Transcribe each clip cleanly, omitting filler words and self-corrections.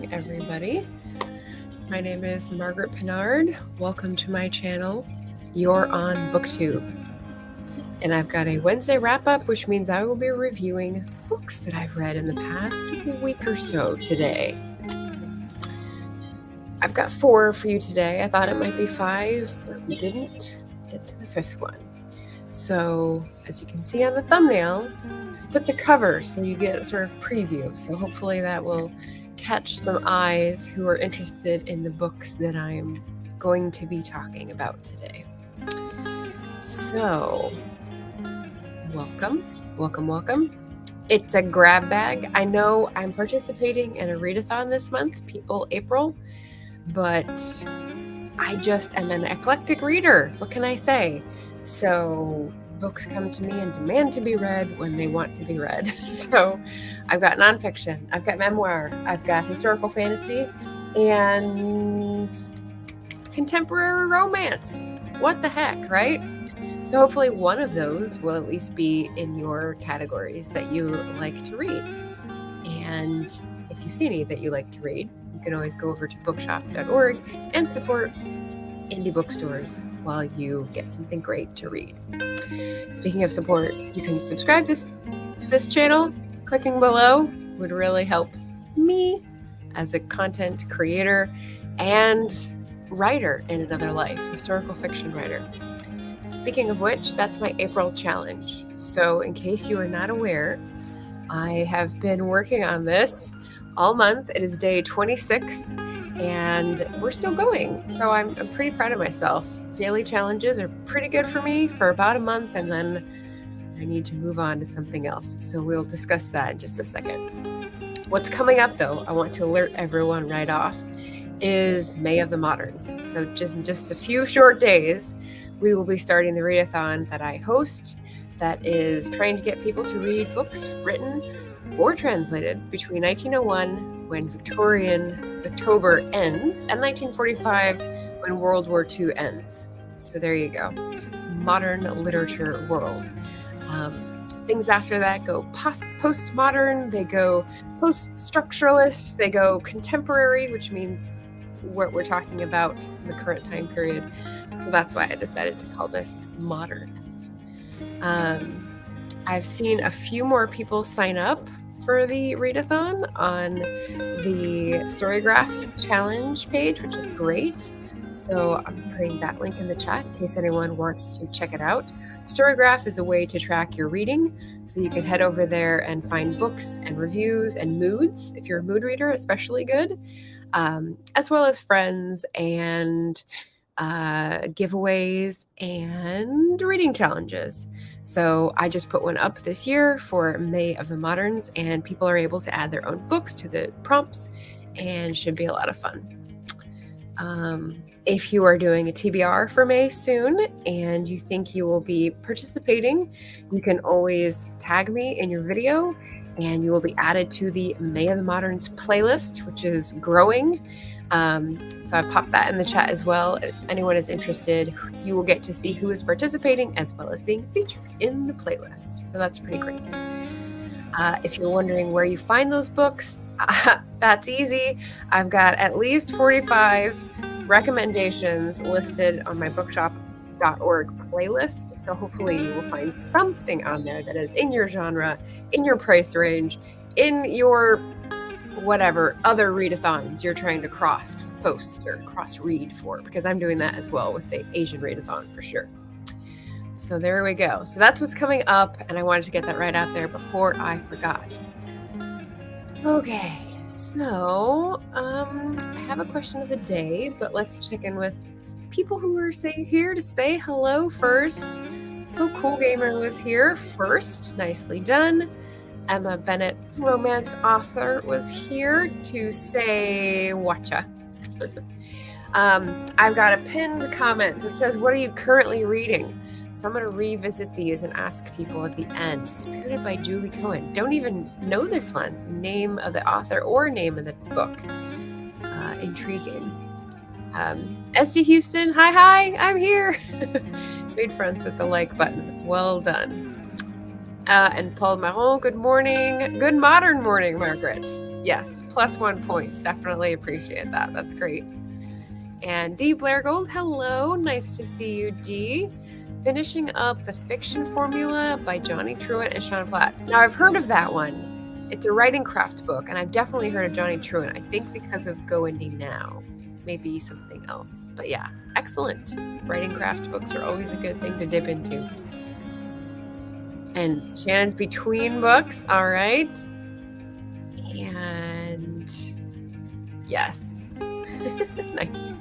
morning, everybody. My name is Margaret Pinard. Welcome to my channel. You're on BookTube. And I've got a Wednesday wrap-up, which means I will be reviewing books that I've read in the past week or so today. I've got 4 for you today. I thought it might be 5, but we didn't get to the 5th one. So, as you can see on the thumbnail, I've put the cover so you get a sort of preview. So hopefully that will catch some eyes who are interested in the books that I'm going to be talking about today. So, welcome. It's a grab bag. I know I'm participating in a readathon this month, PeopleApril, but I just am an eclectic reader. What can I say? So books come to me and demand to be read when they want to be read. So I've got nonfiction, I've got memoir, I've got historical fantasy, and contemporary romance. What the heck, right? So hopefully one of those will at least be in your categories that you like to read. And if you see any that you like to read, you can always go over to bookshop.org and support indie bookstores while you get something great to read. Speaking of support, you can subscribe to this channel. Clicking below would really help me as a content creator and writer in another life, historical fiction writer. Speaking of which, that's my April challenge. So in case you are not aware, I have been working on this all month. It is day 26 and we're still going. So I'm pretty proud of myself. Daily challenges are pretty good for me for about a month, and then I need to move on to something else. So we'll discuss that in just a second. What's coming up though, I want to alert everyone right off, is May of the Moderns. So just a few short days, we will be starting the readathon that I host that is trying to get people to read books written or translated between 1901, when Victorian October ends, and 1945, when World War II ends. So there you go. Modern literature world. Things after that go postmodern, they go post-structuralist, they go contemporary, which means what we're talking about in the current time period. So that's why I decided to call this Moderns. I've seen a few more people sign up for the readathon on the Storygraph challenge page, which is great. So I'm putting that link in the chat in case anyone wants to check it out. Storygraph is a way to track your reading, so you can head over there and find books and reviews and moods, if you're a mood reader, especially good, as well as friends and giveaways and reading challenges. So I just put one up this year for May of the Moderns, and people are able to add their own books to the prompts, and should be a lot of fun. If you are doing a TBR for May soon and you think you will be participating, you can always tag me in your video and you will be added to the May of the Moderns playlist, which is growing. So I've popped that in the chat as well. If anyone is interested, you will get to see who is participating as well as being featured in the playlist. So that's pretty great. If you're wondering where you find those books, that's easy. I've got at least 45 recommendations listed on my bookshop.org playlist. So hopefully you will find something on there that is in your genre, in your price range, in your whatever other readathons you're trying to cross post or cross read for, because I'm doing that as well with the Asian readathon for sure. So there we go. So that's what's coming up, and I wanted to get that right out there before I forgot. Okay, so I have a question of the day, but let's check in with people who are here to say hello first. So Cool Gamer was here first. Nicely done. Emma Bennett, romance author, was here to say watcha. I've got a pinned comment that says, what are you currently reading? So I'm going to revisit these and ask people at the end. Spirited by Julie Cohen. Don't even know this one. Name of the author or name of the book. Intriguing. SD Houston, hi, I'm here. Made friends with the like button. Well done. And Paul Marron, good morning. Good modern morning, Margaret. Yes, +1 points. Definitely appreciate that. That's great. And D. Blairgold, hello. Nice to see you, D. Finishing up The Fiction Formula by Johnny Truant and Sean Platt. Now, I've heard of that one. It's a writing craft book, and I've definitely heard of Johnny Truant. I think because of Go Indie Now. Maybe something else. But yeah, excellent. Writing craft books are always a good thing to dip into. And Shannon's between books. All right. And yes. Nice.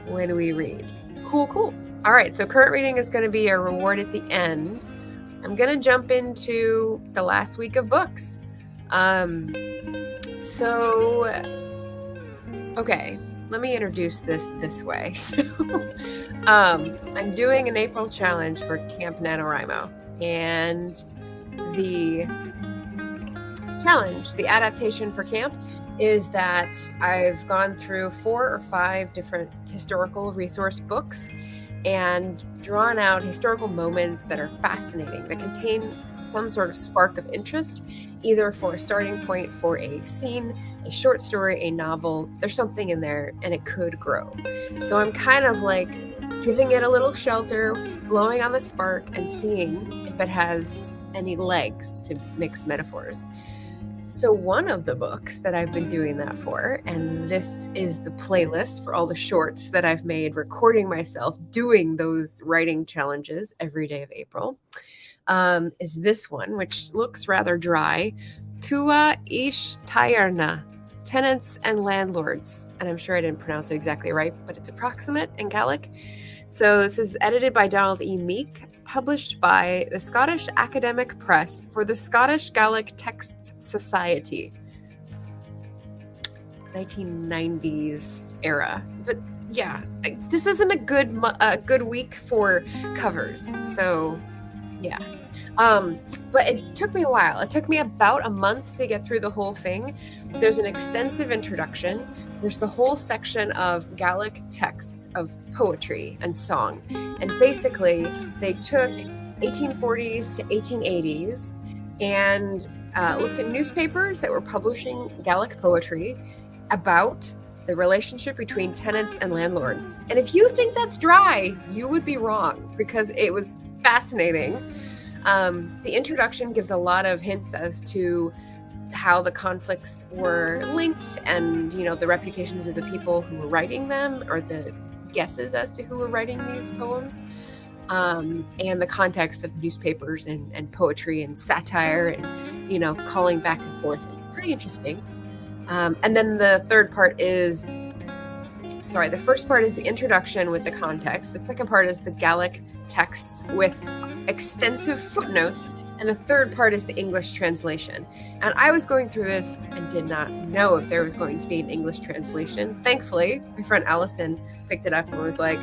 When we read. Cool. All right. So current reading is going to be a reward at the end. I'm going to jump into the last week of books. Okay. Let me introduce this way. So, I'm doing an April challenge for Camp NaNoWriMo. And the challenge, the adaptation for camp, is that I've gone through 4 or 5 different historical resource books and drawn out historical moments that are fascinating, that contain some sort of spark of interest, either for a starting point for a scene, a short story, a novel. There's something in there and it could grow. So I'm kind of like giving it a little shelter, blowing on the spark and seeing if it has any legs, to mix metaphors. So one of the books that I've been doing that for, and this is the playlist for all the shorts that I've made recording myself doing those writing challenges every day of April, is this one, which looks rather dry. Tua Ish Taierna, Tenants and Landlords. And I'm sure I didn't pronounce it exactly right, but it's approximate in Gaelic. So this is edited by Donald E. Meek, published by the Scottish Academic Press for the Scottish Gaelic Texts Society. 1990s era. But yeah, this isn't a good week for covers. So yeah. But it took me a while. It took me about a month to get through the whole thing. There's an extensive introduction. There's the whole section of Gaelic texts of poetry and song. And basically, they took 1840s to 1880s and looked at newspapers that were publishing Gaelic poetry about the relationship between tenants and landlords. And if you think that's dry, you would be wrong, because it was fascinating. The introduction gives a lot of hints as to how the conflicts were linked and, the reputations of the people who were writing them, or the guesses as to who were writing these poems, and the context of newspapers and poetry and satire and, calling back and forth. Pretty interesting. And then the third part is, the first part is the introduction with the context. The second part is the Gaelic texts with extensive footnotes. And the third part is the English translation. And I was going through this and did not know if there was going to be an English translation. Thankfully, my friend Allison picked it up and was like,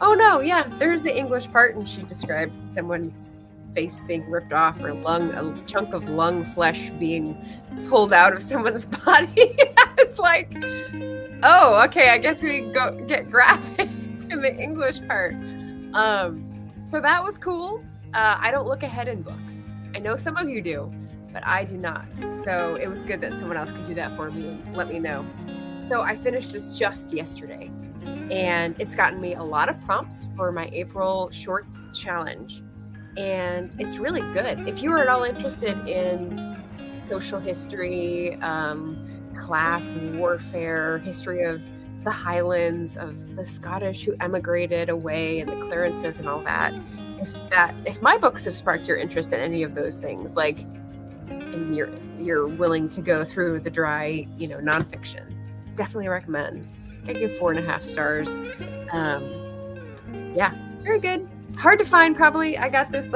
oh no, yeah, there's the English part. And she described someone's face being ripped off, or a chunk of lung flesh being pulled out of someone's body. I was like, oh, okay, I guess we go get graphic in the English part. So that was cool. I don't look ahead in books. I know some of you do, but I do not. So it was good that someone else could do that for me and let me know. So I finished this just yesterday, and it's gotten me a lot of prompts for my April Shorts Challenge. And it's really good. If you are at all interested in social history, class warfare, history of the Highlands, of the Scottish who emigrated away, and the Clarences and all that, if my books have sparked your interest in any of those things, and you're willing to go through the dry, nonfiction, definitely recommend. I give 4.5 stars. Yeah, very good. Hard to find, probably. I got this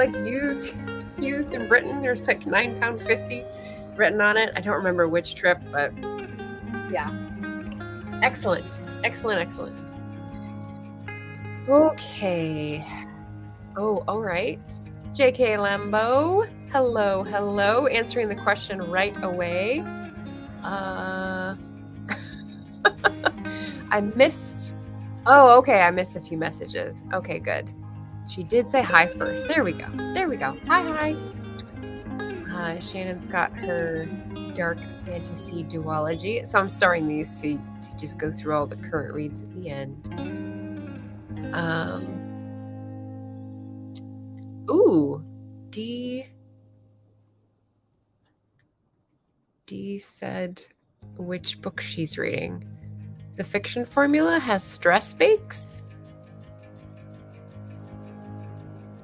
used in Britain. There's £9.50 written on it. I don't remember which trip, but yeah. Excellent. Okay. Oh, all right. JK Lambo. Hello. Answering the question right away. I missed I missed a few messages. Okay, good. She did say hi first. There we go. Hi. Shannon's got her dark fantasy duology. So I'm starring these to just go through all the current reads at the end. Ooh, D said which book she's reading. The Fiction Formula has stress bakes?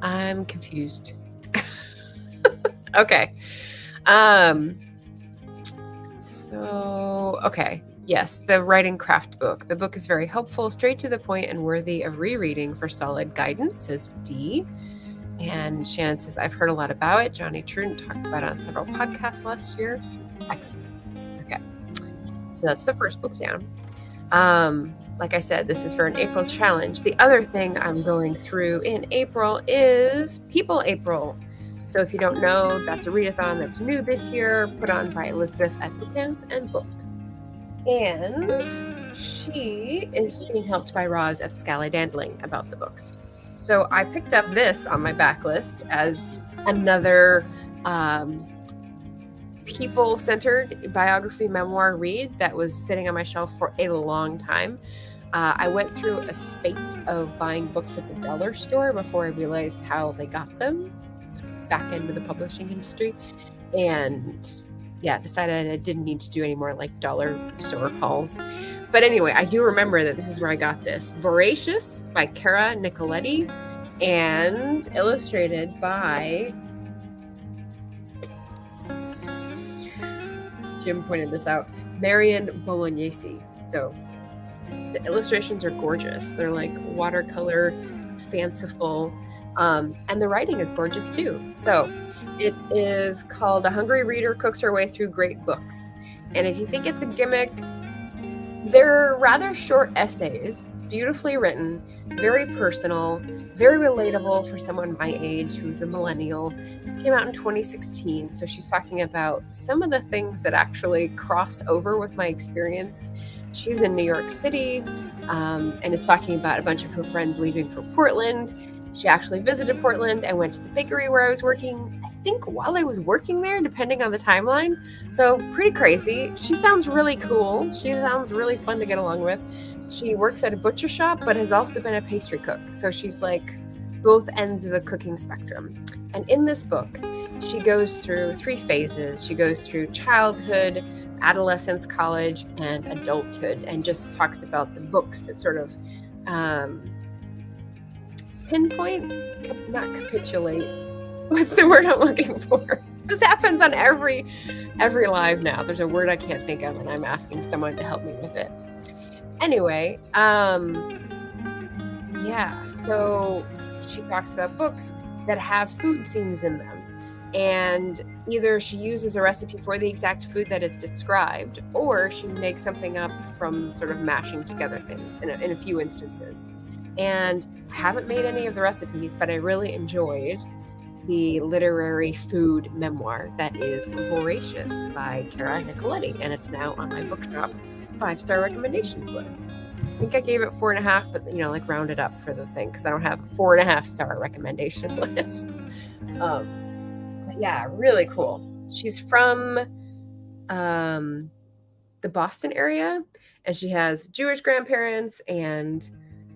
I'm confused. Okay. Okay. Yes, the writing craft book. The book is very helpful, straight to the point, and worthy of rereading for solid guidance, says D. And Shannon says, I've heard a lot about it. Johnny Truden talked about it on several podcasts last year. Excellent. Okay. So that's the first book down. Like I said, this is for an April challenge. The other thing I'm going through in April is PeopleApril. So if you don't know, that's a readathon that's new this year, put on by Elizabeth at Bookends and Books. And she is being helped by Roz at Scallydandling about the books. So I picked up this on my backlist as another people-centered biography memoir read that was sitting on my shelf for a long time. I went through a spate of buying books at the dollar store before I realized how they got them back into the publishing industry, and decided I didn't need to do any more like dollar store hauls. But anyway, I do remember that this is where I got this. Voracious by Cara Nicoletti and illustrated by Jim pointed this out, Marion Bolognesi. So the illustrations are gorgeous. They're like watercolor, fanciful, and the writing is gorgeous too. So it is called A Hungry Reader Cooks Her Way Through Great Books. And if you think it's a gimmick, they're rather short essays, beautifully written, very personal, very relatable for someone my age who's a millennial. This came out in 2016, so she's talking about some of the things that actually cross over with my experience. She's in New York City and is talking about a bunch of her friends leaving for Portland. She actually visited Portland and went to the bakery where I was working, I think while I was working there, depending on the timeline. So pretty crazy. She sounds really cool. She sounds really fun to get along with. She works at a butcher shop, but has also been a pastry cook. So she's like both ends of the cooking spectrum. And in this book, she goes through 3 phases. She goes through childhood, adolescence, college, and adulthood, and just talks about the books that sort of pinpoint, not capitulate. What's the word I'm looking for? This happens on every live now. There's a word I can't think of, and I'm asking someone to help me with it. Anyway, so she talks about books that have food scenes in them. And either she uses a recipe for the exact food that is described, or she makes something up from sort of mashing together things in a few instances. And I haven't made any of the recipes, but I really enjoyed the literary food memoir that is Voracious by Cara Nicoletti, and it's now on my Bookshop 5-star recommendations list. I think I gave it 4.5, but like rounded up for the thing because I don't have a 4.5-star recommendation list. But yeah, really cool. She's from the Boston area, and she has Jewish grandparents and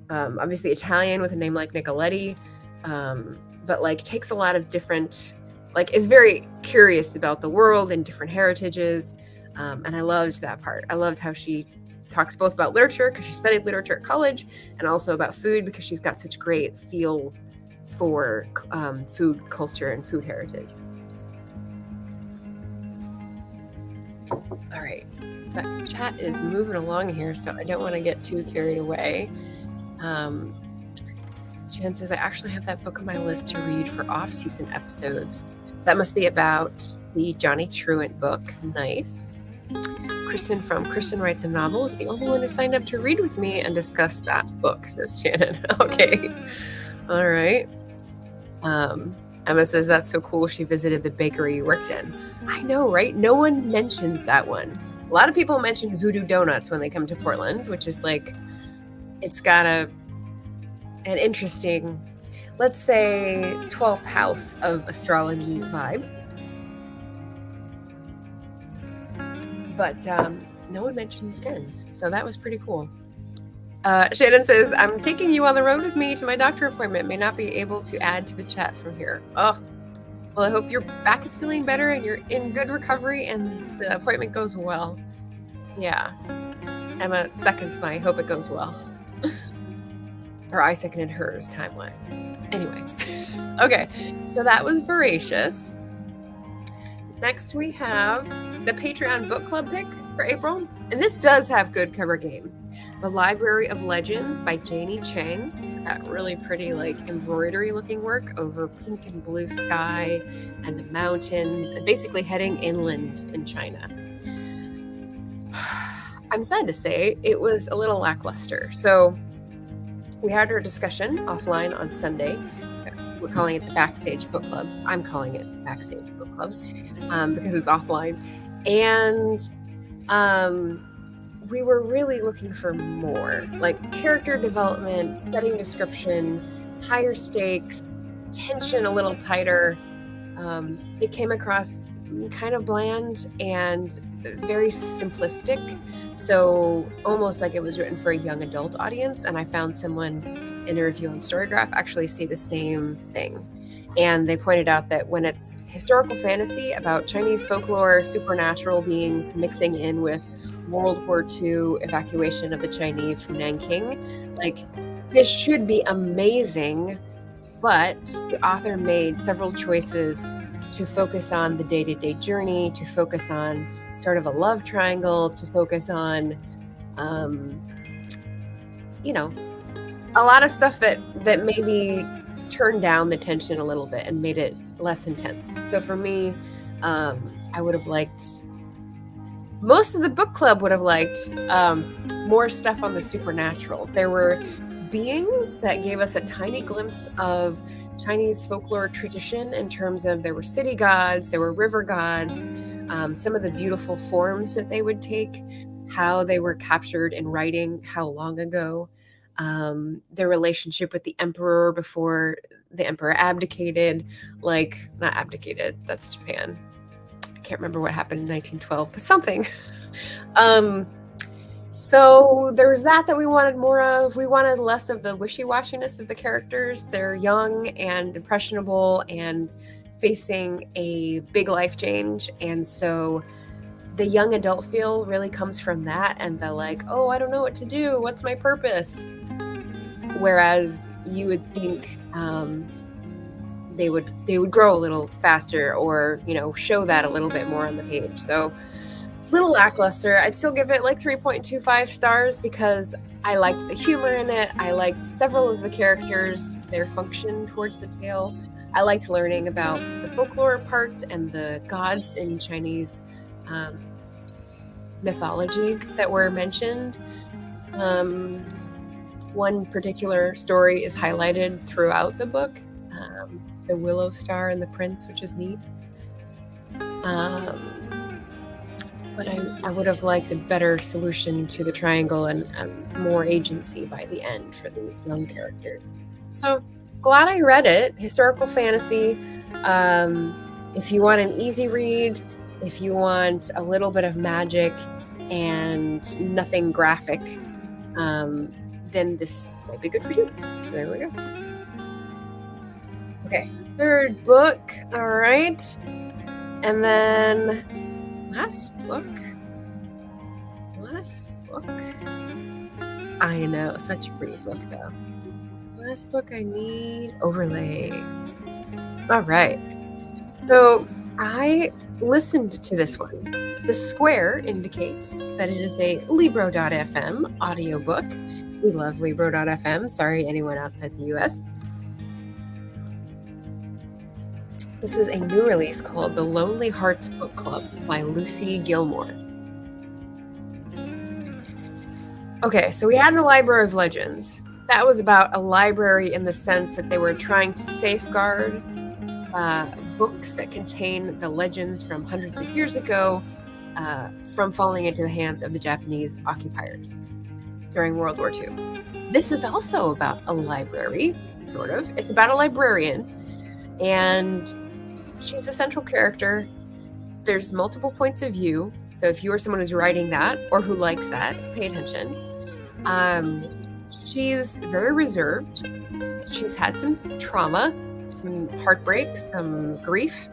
obviously Italian with a name like Nicoletti, but like takes a lot of different, like is very curious about the world and different heritages. And I loved that part. I loved how she talks both about literature because she studied literature at college, and also about food because she's got such great feel for food culture and food heritage. All right, the chat is moving along here, so I don't want to get too carried away. Jan says, I actually have that book on my list to read for off-season episodes. That must be about the Johnny Truant book. Nice. Kristen from Kristen Writes a Novel is the only one who signed up to read with me and discuss that book, says Shannon. Okay. All right. Emma says, that's so cool. She visited the bakery you worked in. I know, right? No one mentions that one. A lot of people mention Voodoo Donuts when they come to Portland, which is like, it's got an interesting, let's say, 12th house of astrology vibe. but no one mentioned skins, so that was pretty cool. Shannon says, I'm taking you on the road with me to my doctor appointment. May not be able to add to the chat from here. Oh, well, I hope your back is feeling better and you're in good recovery and the appointment goes well. Yeah. Emma seconds my hope it goes well. Or I seconded hers time-wise. Anyway. Okay, so that was Voracious. Next we have the Patreon book club pick for April. And this does have good cover game. The Library of Legends by Janie Chang. That really pretty, like, embroidery looking work over pink and blue sky and the mountains, and basically heading inland in China. I'm sad to say it was a little lackluster. So we had our discussion offline on Sunday. We're calling it the Backstage Book Club. I'm calling it the Backstage Book Club because it's offline. And we were really looking for more, like character development, setting description, higher stakes, tension a little tighter. It came across kind of bland and very simplistic, so almost like it was written for a young adult audience. And I found someone in a review on Storygraph actually say the same thing. And they pointed out that when it's historical fantasy about Chinese folklore, supernatural beings mixing in with World War II evacuation of the Chinese from Nanking, like, this should be amazing, but the author made several choices to focus on the day-to-day journey, to focus on sort of a love triangle, to focus on, a lot of stuff that maybe turned down the tension a little bit and made it less intense. So for me, I would have liked, most of the book club would have liked more stuff on the supernatural. There were beings that gave us a tiny glimpse of Chinese folklore tradition in terms of there were city gods, there were river gods, some of the beautiful forms that they would take, how they were captured in writing, how long ago, their relationship with the emperor before the emperor abdicated, like, not abdicated, that's Japan. I can't remember what happened in 1912, but something. So there was that we wanted more of. We wanted less of the wishy-washiness of the characters. They're young and impressionable and facing a big life change. And so the young adult feel really comes from that. And the like, oh, I don't know what to do. What's my purpose? Whereas you would think they would grow a little faster or, show that a little bit more on the page. So little lackluster. I'd still give it like 3.25 stars because I liked the humor in it. I liked several of the characters, their function towards the tale. I liked learning about the folklore part and the gods in Chinese mythology that were mentioned. One particular story is highlighted throughout the book, the Willow Star and the Prince, which is neat. But I would have liked a better solution to the triangle and more agency by the end for these young characters. So glad I read it. Historical fantasy. If you want an easy read, if you want a little bit of magic and nothing graphic, then this might be good for you. So there we go. Okay, third book. All right. And then last book. I know, such a pretty book though. Last book I need overlay. All right. So I listened to this one. The square indicates that it is a Libro.fm audiobook. We love Libro.fm. Sorry, anyone outside the US. This is a new release called The Lonely Hearts Book Club by Lucy Gilmore. Okay, so we had the Library of Legends. That was about a library in the sense that they were trying to safeguard books that contain the legends from hundreds of years ago from falling into the hands of the Japanese occupiers during World War II. This is also about a library, sort of. It's about a librarian, and she's the central character. there's multiple points of view. So if you are someone who's writing that or who likes that, pay attention. She's very reserved. She's had some trauma, some heartbreak, some grief,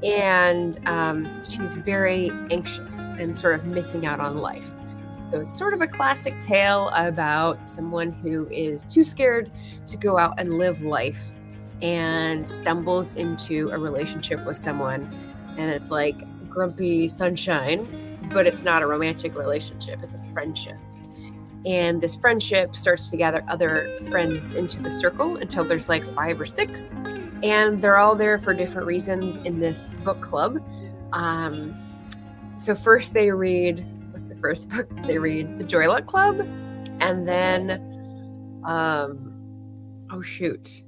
and she's very anxious and sort of missing out on life. So it's sort of a classic tale about someone who is too scared to go out and live life and stumbles into a relationship with someone, and it's like grumpy sunshine, but it's not a romantic relationship, it's a friendship. And this friendship starts to gather other friends into the circle until there's like 5 or 6, and they're all there for different reasons in this book club. So first they read, what's the first book? They read The Joy Luck Club, and then, oh shoot,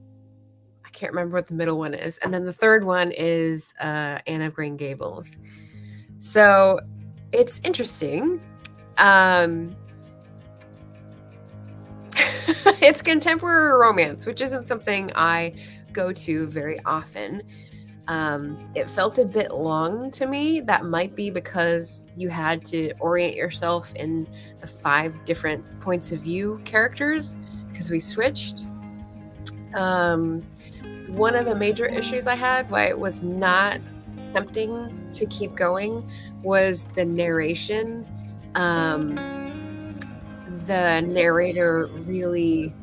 I can't remember what the middle one is. And then the third one is Anne of Green Gables. So it's interesting. It's contemporary romance, which isn't something I go to very often. It felt a bit long to me. That might be because you had to orient yourself in the 5 different points of view characters because we switched. One of the major issues I had, why it was not tempting to keep going, was the narration. The narrator really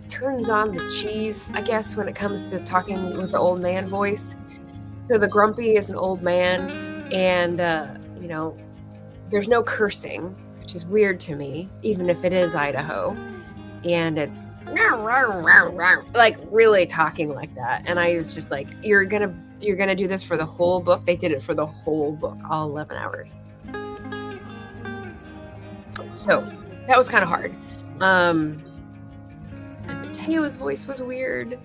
turns on the cheese, I guess, when it comes to talking with the old man voice. So the grumpy is an old man, and there's no cursing, which is weird to me, even if it is Idaho, and it's like really talking like that. And I was just like, you're gonna do this for the whole book? They did it for the whole book, all 11 hours. So that was kind of hard. And Mateo's voice was weird.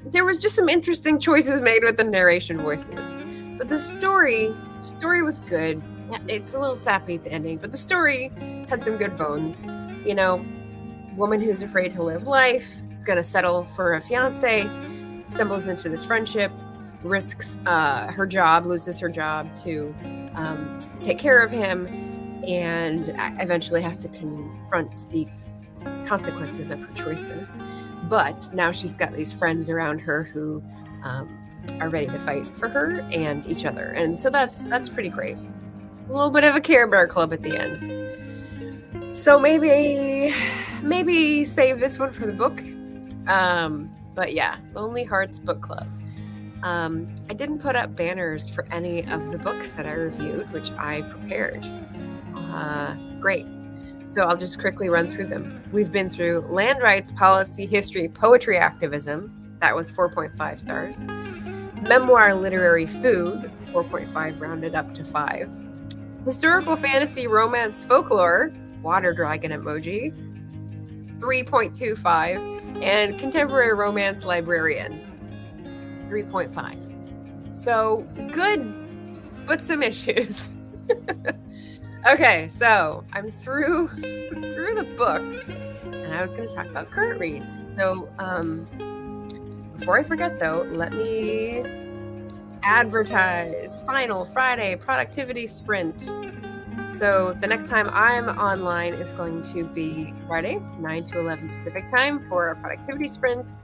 There was just some interesting choices made with the narration voices. But the story was good. It's a little sappy at the ending, but the story had some good bones. Woman who's afraid to live life, is going to settle for a fiance, stumbles into this friendship, risks her job, loses her job to take care of him, and eventually has to confront the consequences of her choices. But now she's got these friends around her who are ready to fight for her and each other. And so that's pretty great. A little bit of a Care Bear Club at the end. So maybe save this one for the book. But yeah, Lonely Hearts Book Club. I didn't put up banners for any of the books that I reviewed, which I prepared. Great. So I'll just quickly run through them. We've been through Land Rights, Policy, History, Poetry, Activism. That was 4.5 stars. Memoir, Literary, Food, 4.5 rounded up to 5. Historical, Fantasy, Romance, Folklore, Water Dragon emoji, 3.25. And Contemporary Romance, Librarian, 3.5. So good, but some issues. Okay, so I'm through the books, and I was going to talk about current reads. So before I forget, though, let me advertise Final Friday Productivity Sprint. So the next time I'm online is going to be Friday, 9 to 11 Pacific time for a productivity sprint.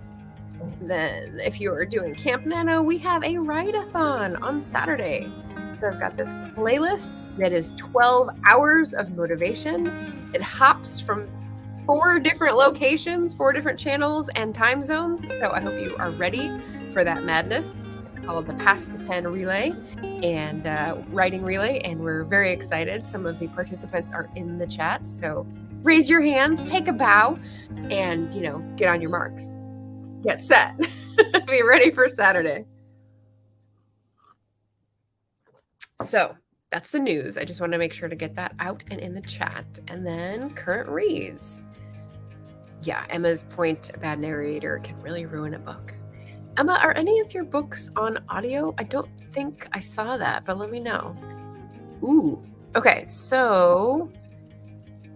And then if you are doing Camp Nano, we have a write-a-thon on Saturday. So I've got this playlist that is 12 hours of motivation. It hops from 4 different locations, 4 different channels and time zones. So I hope you are ready for that madness. It's called the Pass the Pen Relay and Writing Relay, and we're very excited. Some of the participants are in the chat. So raise your hands, take a bow, and, get on your marks. Get set. Be ready for Saturday. So that's the news. I just want to make sure to get that out and in the chat. And then current reads. Yeah, Emma's point, a bad narrator can really ruin a book. Emma, are any of your books on audio? I don't think I saw that, but let me know. Ooh, okay, so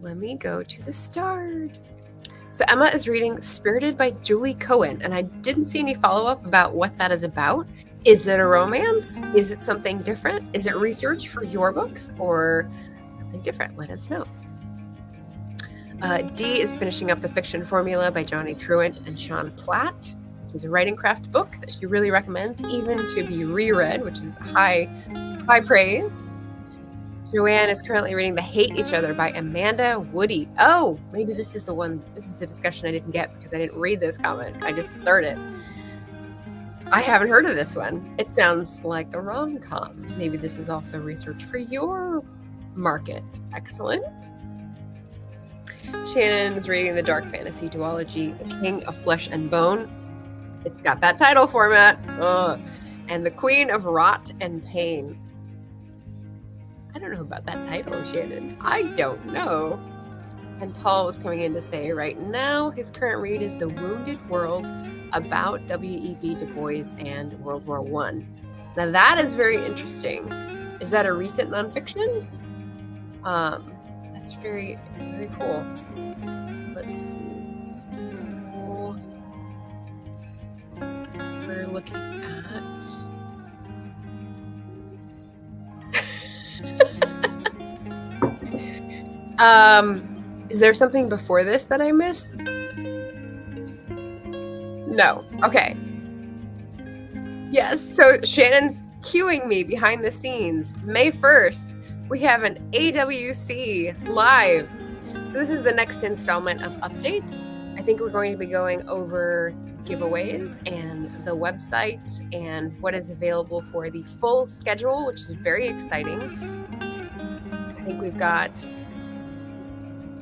let me go to the start. So Emma is reading Spirited by Julie Cohen, and I didn't see any follow-up about what that is about. Is it a romance? Is it something different? Is it research for your books or something different? Let us know. D is finishing up The Fiction Formula by Johnny Truant and Sean Platt, which is a writing craft book that she really recommends, even to be reread, which is high praise. Joanne is currently reading The Hate Each Other by Amanda Woody. Oh, maybe this is the one. This is the discussion I didn't get because I didn't read this comment. I just started. I haven't heard of this one. It sounds like a rom-com. Maybe this is also research for your market. Excellent. Shannon's reading the dark fantasy duology, The King of Flesh and Bone. It's got that title format. Ugh. And The Queen of Rot and Pain. I don't know about that title, Shannon. I don't know. And Paul was coming in to say right now his current read is The Wounded World, about W.E.B. Du Bois and World War I. Now that is very interesting. Is that a recent nonfiction? That's very, very cool. Let's see. So we're looking at... Is there something before this that I missed? No. Okay. Yes, so Shannon's cueing me behind the scenes. May 1st, we have an AWC live. So this is the next installment of updates. I think we're going to be going over giveaways and the website and what is available for the full schedule, which is very exciting. I think we've got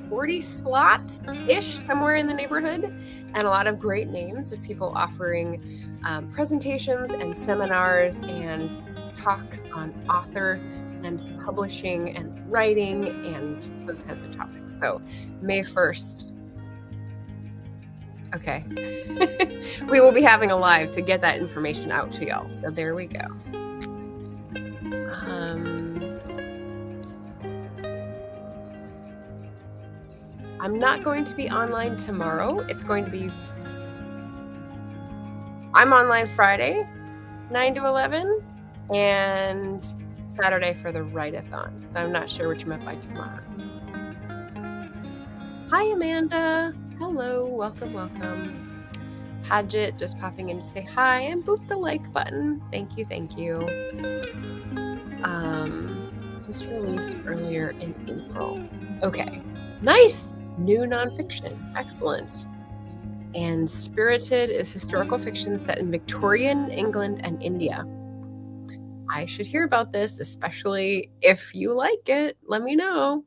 40 slots-ish, somewhere in the neighborhood, and a lot of great names of people offering presentations and seminars and talks on author and publishing and writing and those kinds of topics. So May 1st. Okay. We will be having a live to get that information out to y'all. So there we go. I'm not going to be online tomorrow. It's going to be... I'm online Friday, 9 to 11, and Saturday for the write-a-thon. So I'm not sure what you meant by tomorrow. Hi, Amanda. Hello. Welcome, welcome. Paget just popping in to say hi and boop the like button. Thank you, thank you. Just released earlier in April. Okay. Nice. New nonfiction. Excellent. And Spirited is historical fiction set in Victorian England and India. I should hear about this, especially if you like it. Let me know.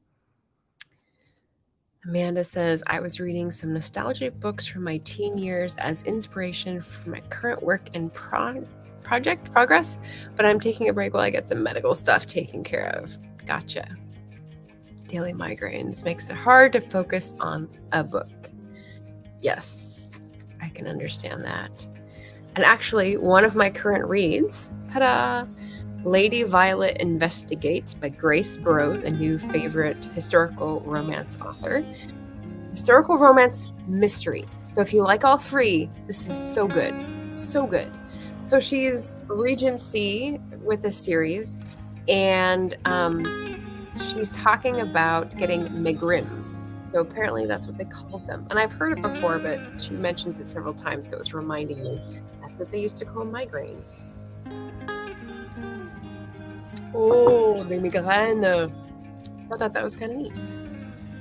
Amanda says, I was reading some nostalgic books from my teen years as inspiration for my current work and project progress, but I'm taking a break while I get some medical stuff taken care of. Gotcha. Daily migraines makes it hard to focus on a book. Yes, I can understand that. And actually, one of my current reads, ta-da, Lady Violet Investigates by Grace Burrows, a new favorite historical romance author. Historical romance mystery. So if you like all three, this is so good. So good. So she's Regency with this series, and she's talking about getting megrims. So apparently that's what they called them. And I've heard it before, but she mentions it several times, so it was reminding me that's what they used to call migraines. Oh, les migraines. I thought that was kind of neat.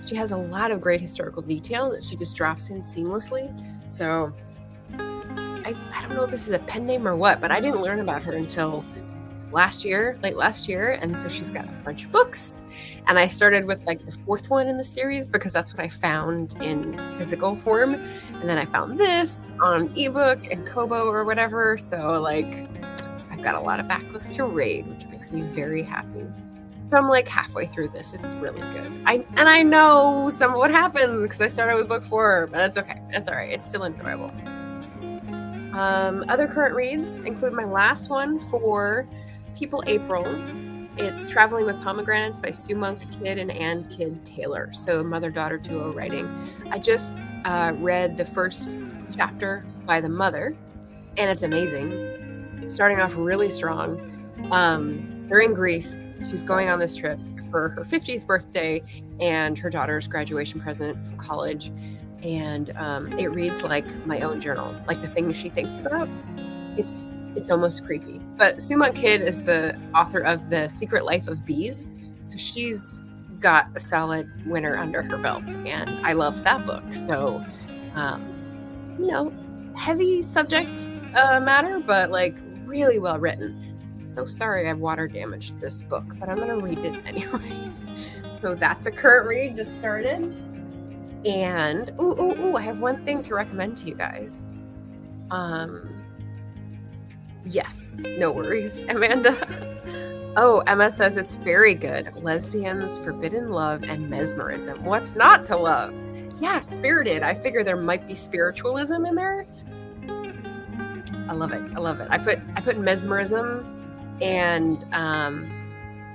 She has a lot of great historical detail that she just drops in seamlessly. So I don't know if this is a pen name or what, but I didn't learn about her until late last year. And so she's got a bunch of books. And I started with like the fourth one in the series because that's what I found in physical form. And then I found this on ebook and Kobo or whatever. So like I've got a lot of backlist to read, which makes me very happy. So I'm like halfway through this. It's really good. I know some of what happens because I started with book 4, but it's okay. It's all right. It's still enjoyable. Other current reads include my last one for PeopleApril. It's Traveling with Pomegranates by Sue Monk Kidd and Ann Kidd Taylor. So mother-daughter duo writing. I just read the first chapter by the mother, and it's amazing. starting off really strong. They're in Greece. She's going on this trip for her 50th birthday and her daughter's graduation present from college. And it reads like my own journal, like the things she thinks about. It's almost creepy. But Sumont Kidd is the author of The Secret Life of Bees. So she's got a solid winner under her belt. And I loved that book. So, heavy subject matter, but like really well written. So sorry I've water damaged this book, but I'm going to read it anyway. So that's a current read, just started. And, I have one thing to recommend to you guys. Yes, no worries, Amanda. Oh, Emma says it's very good. Lesbians, forbidden love, and mesmerism. What's not to love? Yeah, spirited. I figure there might be spiritualism in there. I love it. I put mesmerism and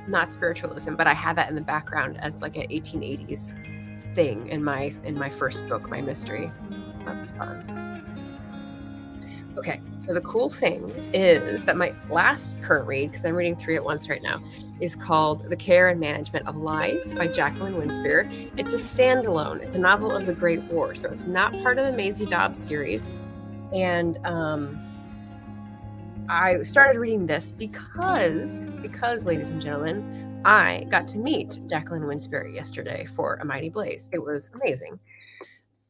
not spiritualism, but I had that in the background as like an 1880s thing in my first book, my mystery. That's fun. Okay, so the cool thing is that my last current read, because I'm reading 3 at once right now, is called The Care and Management of Lies by Jacqueline Winspear. It's a standalone. It's a novel of the Great War, so it's not part of the Maisie Dobbs series. And I started reading this because, ladies and gentlemen, I got to meet Jacqueline Winspear yesterday for A Mighty Blaze. It was amazing.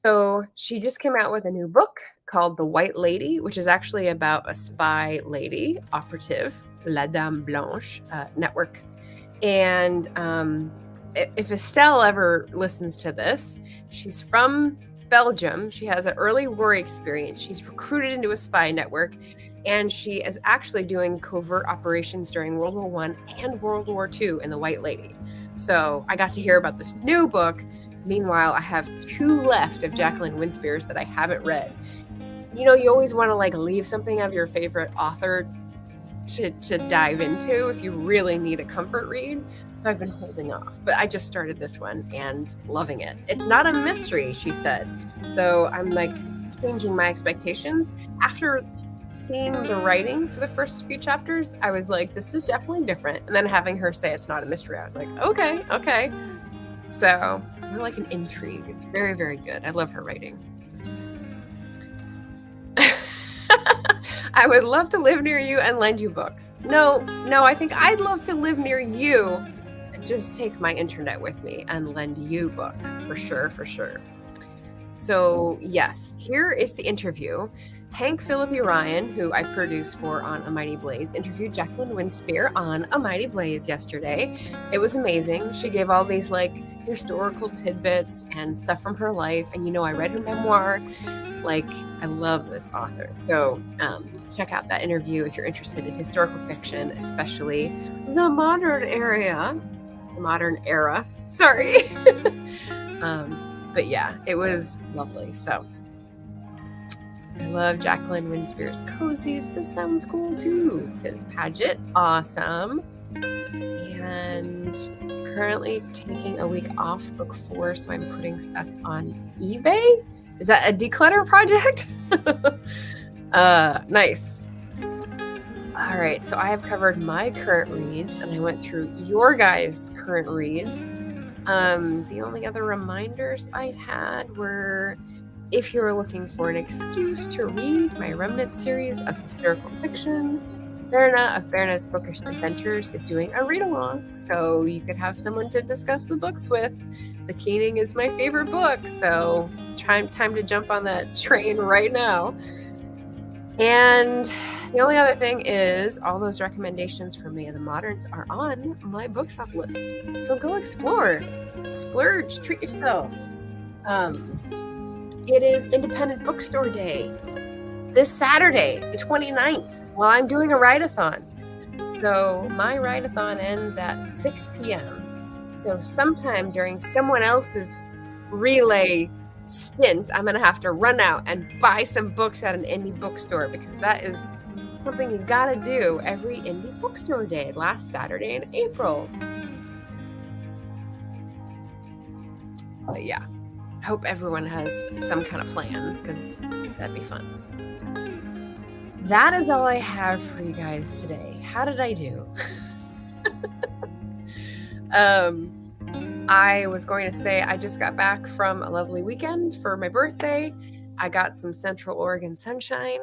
So she just came out with a new book called The White Lady, which is actually about a spy lady operative, La Dame Blanche network. And if Estelle ever listens to this, she's from Belgium. She has an early war experience. She's recruited into a spy network, and she is actually doing covert operations during World War I and World War II in The White Lady. So I got to hear about this new book. Meanwhile, I have 2 left of Jacqueline Winspear's that I haven't read. You know, you always want to like leave something of your favorite author to dive into if you really need a comfort read. So I've been holding off, but I just started this one and loving it. It's not a mystery, she said. So I'm like changing my expectations. After seeing the writing for the first few chapters, I was like, this is definitely different. And then having her say it's not a mystery, I was like, okay. So more like an intrigue. It's very, very good. I love her writing. I would love to live near you and lend you books. No, I think I'd love to live near you and just take my internet with me and lend you books. For sure. So yes, here is the interview. Hank Philippi Ryan, who I produce for on A Mighty Blaze, interviewed Jacqueline Winspear on A Mighty Blaze yesterday. It was amazing. She gave all these like historical tidbits and stuff from her life. And I read her memoir. Like, I love this author. So check out that interview if you're interested in historical fiction, especially the modern era. Sorry. But yeah, it was lovely. So I love Jacqueline Winspear's cozies. This sounds cool too, says Paget. Awesome. And currently taking a week off book 4, so I'm putting stuff on eBay. Is that a declutter project? Nice. All right, so I have covered my current reads, and I went through your guys' current reads. The only other reminders I had were, if you're looking for an excuse to read my Remnant series of historical fiction, Berna of Berna's Bookish Adventures is doing a read-along, so you could have someone to discuss the books with. The Keening is my favorite book, so time to jump on that train right now. And the only other thing is all those recommendations for May of the Moderns are on my bookshop list. So go explore, splurge, treat yourself. It is Independent Bookstore Day this Saturday, the 29th, while I'm doing a write-a-thon. So my write-a-thon ends at 6 p.m. So sometime during someone else's relay stint, I'm going to have to run out and buy some books at an indie bookstore, because that is something you got to do every indie bookstore day, last Saturday in April. But yeah, I hope everyone has some kind of plan, because that'd be fun. that is all I have for you guys today. How did I do? I was going to say I just got back from a lovely weekend for my birthday. I got some Central Oregon sunshine.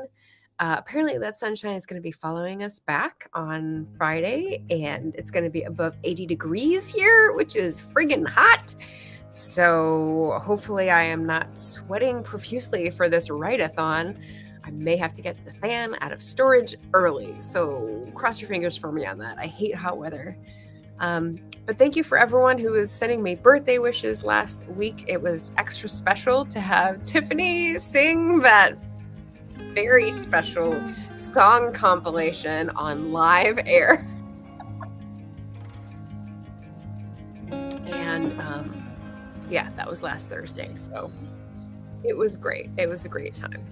Apparently that sunshine is going to be following us back on Friday, and it's going to be above 80 degrees here, which is friggin' hot. So hopefully I am not sweating profusely for this write-a-thon. I may have to get the fan out of storage early, so cross your fingers for me on that. I hate hot weather. But thank you for everyone who was sending me birthday wishes last week. It was extra special to have Tiffany sing that very special song compilation on live air. And yeah, that was last Thursday. So it was great. It was a great time.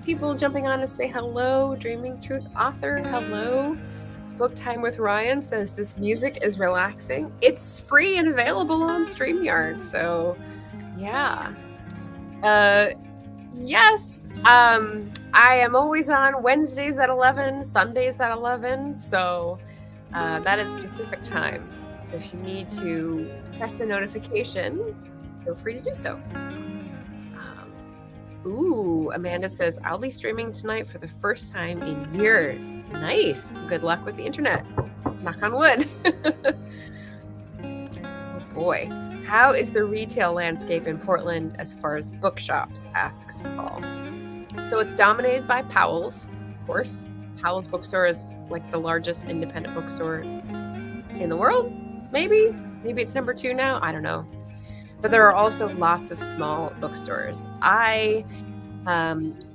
People jumping on to say hello. Dreaming Truth author, hello. Book Time with Ryan says this music is relaxing. It's free and available on StreamYard. So yeah. Yes. I am always on Wednesdays at 11, Sundays at 11. So that is Pacific time. So if you need to press the notification, feel free to do so. Ooh, Amanda says, I'll be streaming tonight for the first time in years. Nice. Good luck with the internet. Knock on wood. Oh boy. How is the retail landscape in Portland as far as bookshops? Asks Paul. So it's dominated by Powell's, of course. Powell's bookstore is like the largest independent bookstore in the world. Maybe it's number 2 now. I don't know. But there are also lots of small bookstores. I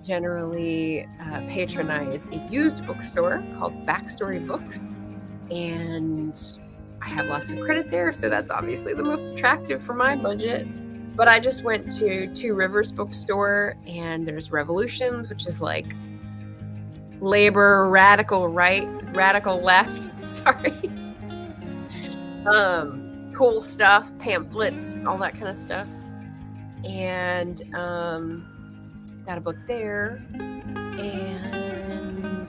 generally patronize a used bookstore called Backstory Books, and I have lots of credit there, so that's obviously the most attractive for my budget. But I just went to Two Rivers Bookstore, and there's Revolutions, which is like labor, radical right, radical left. Sorry. Cool stuff, pamphlets, all that kind of stuff. And got a book there. And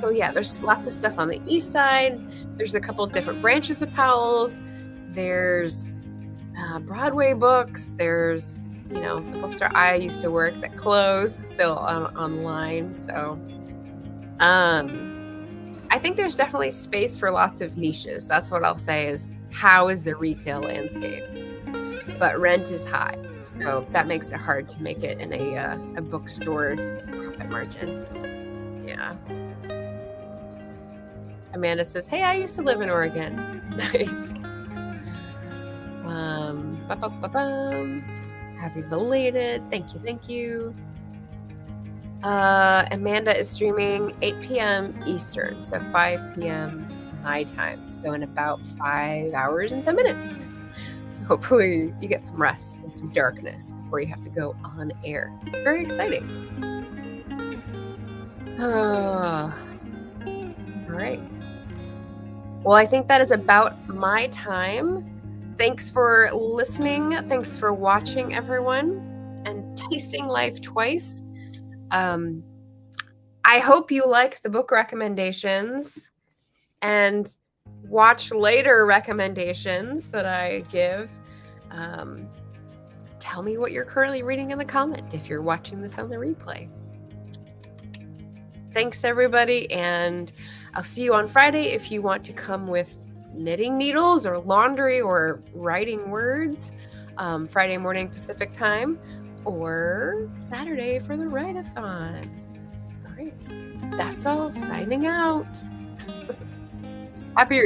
so yeah, there's lots of stuff on the east side. There's a couple of different branches of Powell's. There's Broadway books. There's, the bookstore I used to work that closed. It's still online. So I think there's definitely space for lots of niches. That's what I'll say is how is the retail landscape? But rent is high. So that makes it hard to make it in a bookstore profit margin. Yeah. Amanda says, hey, I used to live in Oregon. Nice. Happy belated. Thank you. Amanda is streaming 8 p.m. Eastern, so 5 p.m. my time. So in about 5 hours and 10 minutes. So hopefully you get some rest and some darkness before you have to go on air. Very exciting. All right. Well, I think that is about my time. Thanks for listening. Thanks for watching, everyone, and tasting life twice. I hope you like the book recommendations and watch later recommendations that I give. Tell me what you're currently reading in the comment if you're watching this on the replay. Thanks, everybody, and I'll see you on Friday if you want to come with knitting needles or laundry or writing words. Friday morning Pacific time, or Saturday for the write-a-thon. All right, that's all. Signing out. Happy reading.